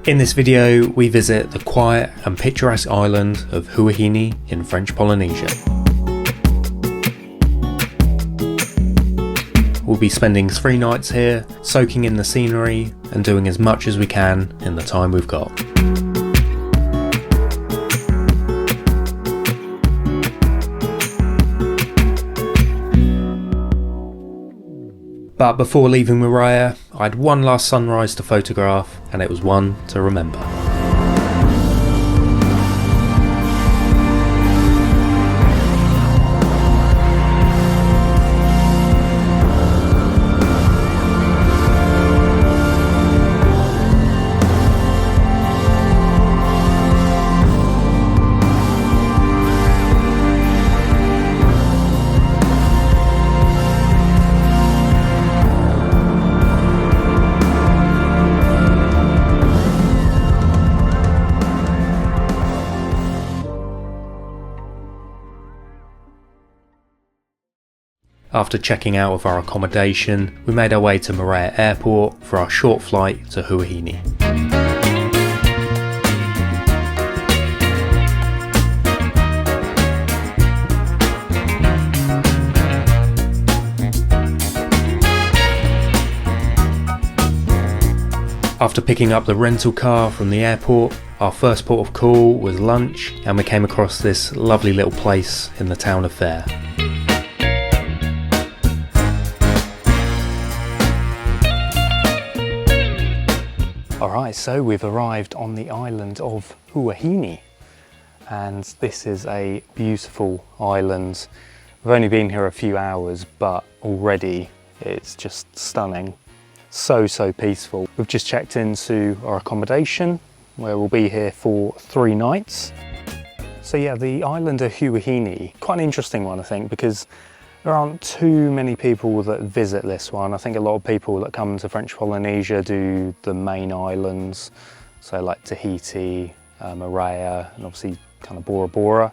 In this video, we visit the quiet and picturesque island of Huahine in French Polynesia. We'll be spending 3 nights here, soaking in the scenery and doing as much as we can in the time we've got. But before leaving Moorea, I had one last sunrise to photograph, and it was one to remember. After checking out of our accommodation, we made our way to Moorea Airport for our short flight to Huahine. After picking up the rental car from the airport, our first port of call was lunch, and we came across this lovely little place in the town of Fair. Alright, so we've arrived on the island of Huahine, and this is a beautiful island. We've only been here a few hours, but already it's just stunning. So peaceful. We've just checked into our accommodation, where we'll be here for 3 nights. So yeah, the island of Huahine, quite an interesting one I think, because there aren't too many people that visit this one. I think a lot of people that come to French Polynesia do the main islands, so like Tahiti, Moorea, and obviously kind of Bora Bora.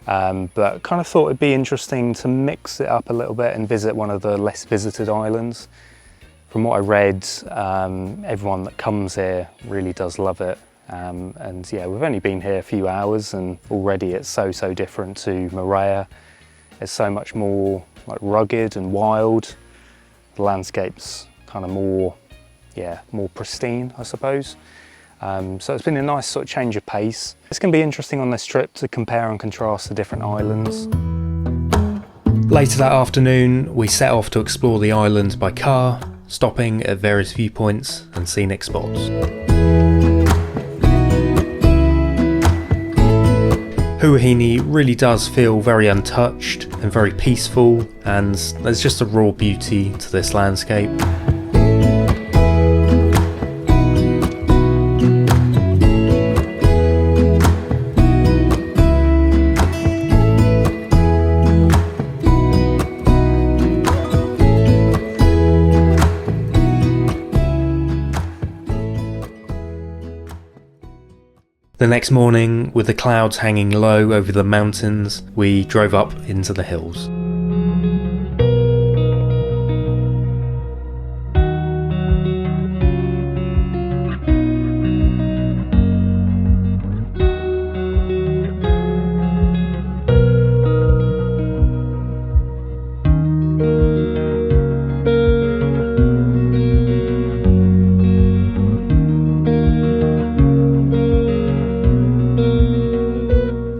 But kind of thought it'd be interesting to mix it up a little bit and visit one of the less visited islands. From what I read, everyone that comes here really does love it. And yeah, we've only been here a few hours and already it's so different to Moorea. It's so much more like rugged and wild. The landscape's kind of more pristine, I suppose. So it's been a nice sort of change of pace. It's going to be interesting on this trip to compare and contrast the different islands. Later that afternoon, we set off to explore the island by car, stopping at various viewpoints and scenic spots. Huahine really does feel very untouched and very peaceful, and there's just a raw beauty to this landscape. The next morning, with the clouds hanging low over the mountains, we drove up into the hills.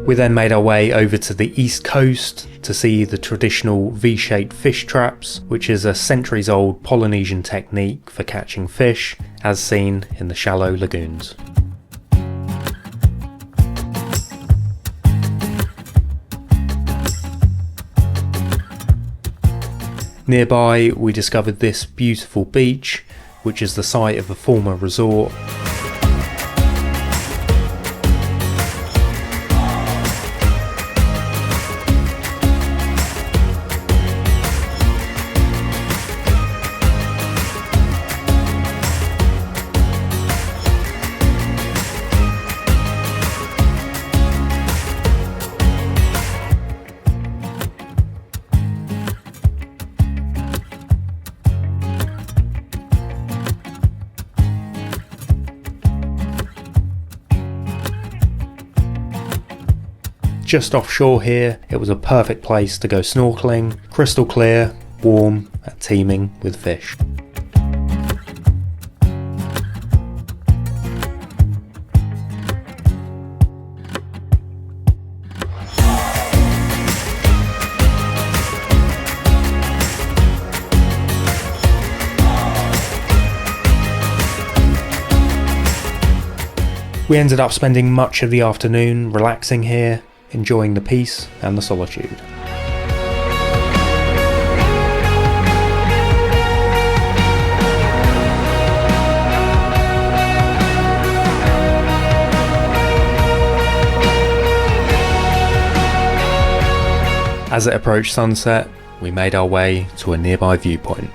We then made our way over to the east coast to see the traditional V-shaped fish traps, which is a centuries-old Polynesian technique for catching fish, as seen in the shallow lagoons. Nearby, we discovered this beautiful beach, which is the site of a former resort. just offshore here. It was a perfect place to go snorkelling, crystal clear, warm and teeming with fish. We ended up spending much of the afternoon relaxing here, enjoying the peace and the solitude. As it approached sunset, we made our way to a nearby viewpoint.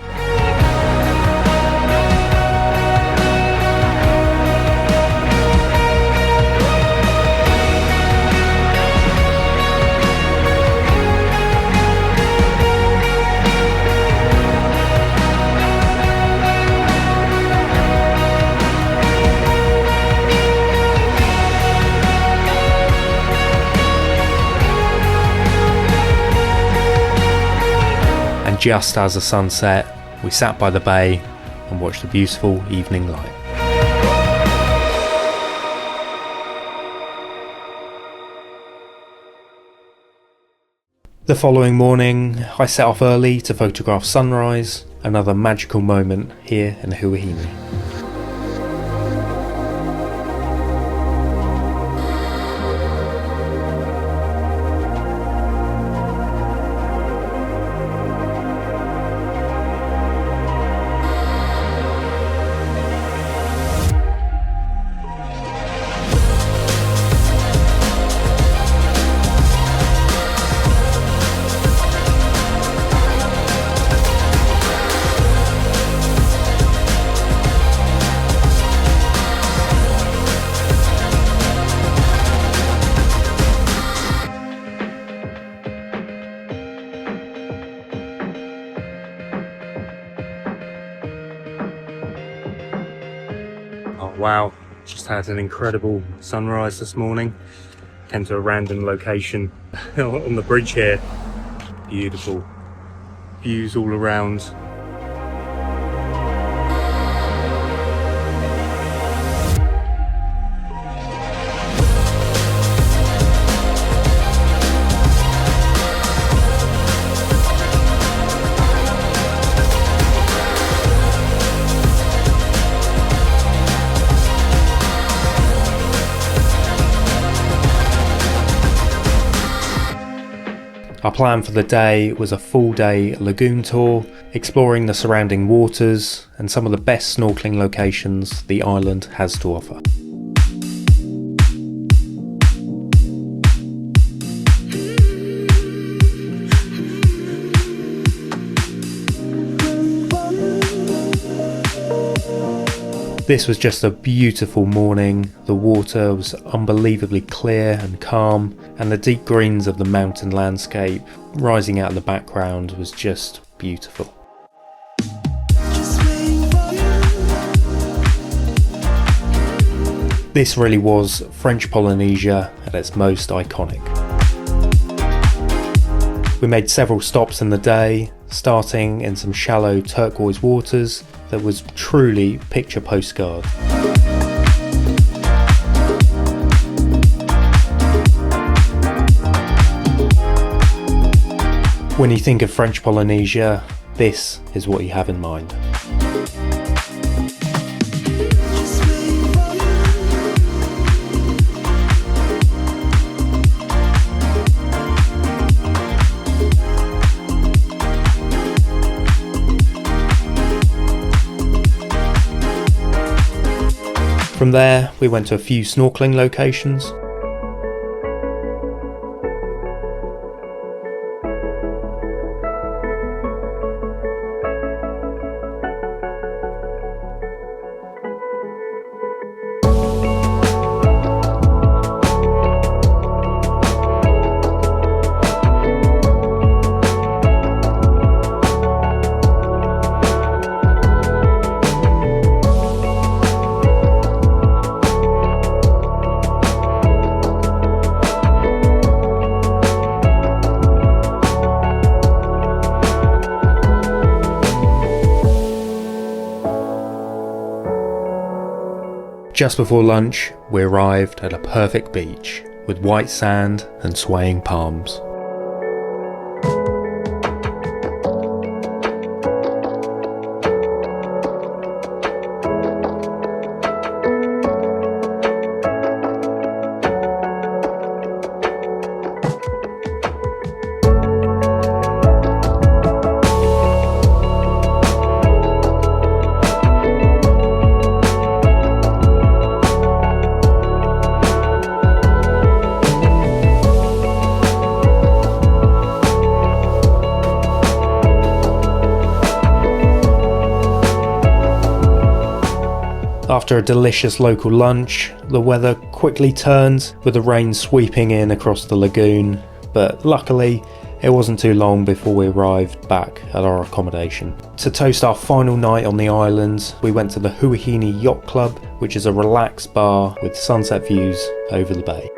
Just as the sun set, we sat by the bay and watched the beautiful evening light. The following morning, I set off early to photograph sunrise, another magical moment here in Huahine. Oh wow, just had an incredible sunrise this morning. Came to a random location on the bridge here. Beautiful views all around. Our plan for the day was a full-day lagoon tour, exploring the surrounding waters and some of the best snorkelling locations the island has to offer. This was just a beautiful morning. The water was unbelievably clear and calm, and the deep greens of the mountain landscape rising out of the background was just beautiful. This really was French Polynesia at its most iconic. We made several stops in the day, starting in some shallow turquoise waters that was truly picture postcard. When you think of French Polynesia, this is what you have in mind. From there, we went to a few snorkelling locations. Just before lunch, we arrived at a perfect beach with white sand and swaying palms. After a delicious local lunch, the weather quickly turned with the rain sweeping in across the lagoon, but luckily it wasn't too long before we arrived back at our accommodation. To toast our final night on the island, we went to the Huahine Yacht Club, which is a relaxed bar with sunset views over the bay.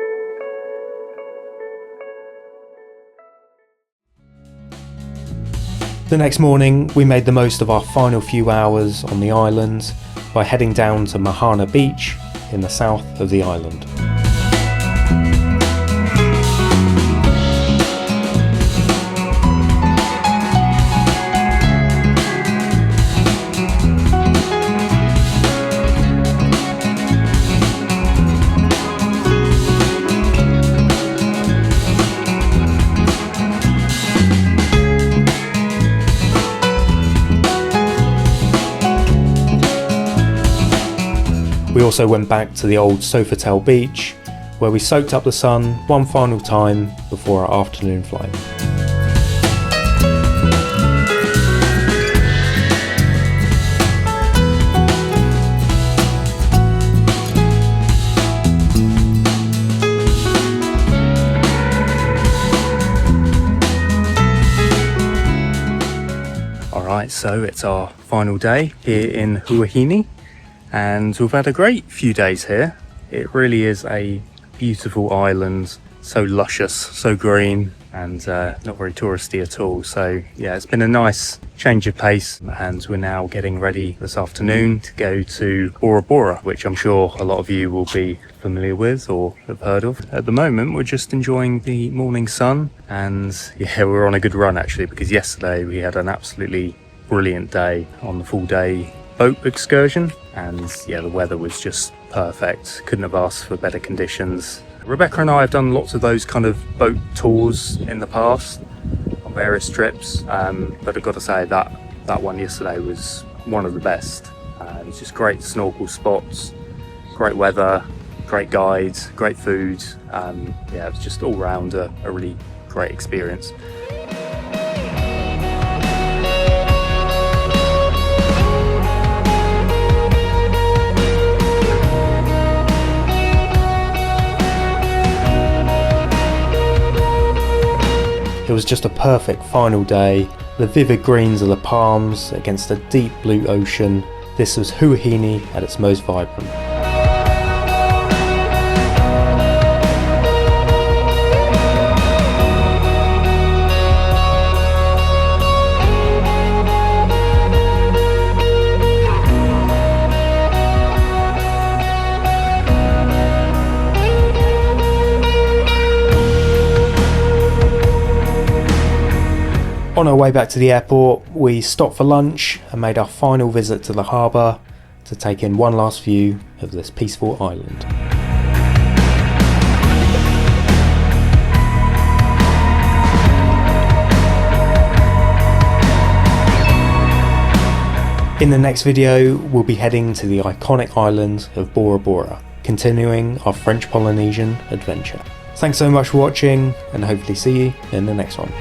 The next morning, we made the most of our final few hours on the island by heading down to Mahana beach in the south of the island. We also went back to the old Sofitel beach, where we soaked up the sun one final time before our afternoon flight. Alright, so it's our final day here in Huahine. And we've had a great few days here. It really is a beautiful island, so luscious, so green, and not very touristy at all. So yeah, it's been a nice change of pace, and we're now getting ready this afternoon to go to Bora Bora, which I'm sure a lot of you will be familiar with or have heard of. At the moment, we're just enjoying the morning sun, and yeah, we're on a good run actually, because yesterday we had an absolutely brilliant day on the full day boat excursion, and yeah, the weather was just perfect. Couldn't have asked for better conditions. Rebecca and I have done lots of those kind of boat tours in the past on various trips, but I've got to say that one yesterday was one of the best. It was just great snorkel spots, great weather, great guides, great food. Yeah, it was just all round a really great experience. It was just a perfect final day, the vivid greens of the palms against a deep blue ocean. This was Huahine at its most vibrant. On our way back to the airport, we stopped for lunch and made our final visit to the harbour to take in one last view of this peaceful island. In the next video, we'll be heading to the iconic island of Bora Bora, continuing our French Polynesian adventure. Thanks so much for watching, and hopefully see you in the next one.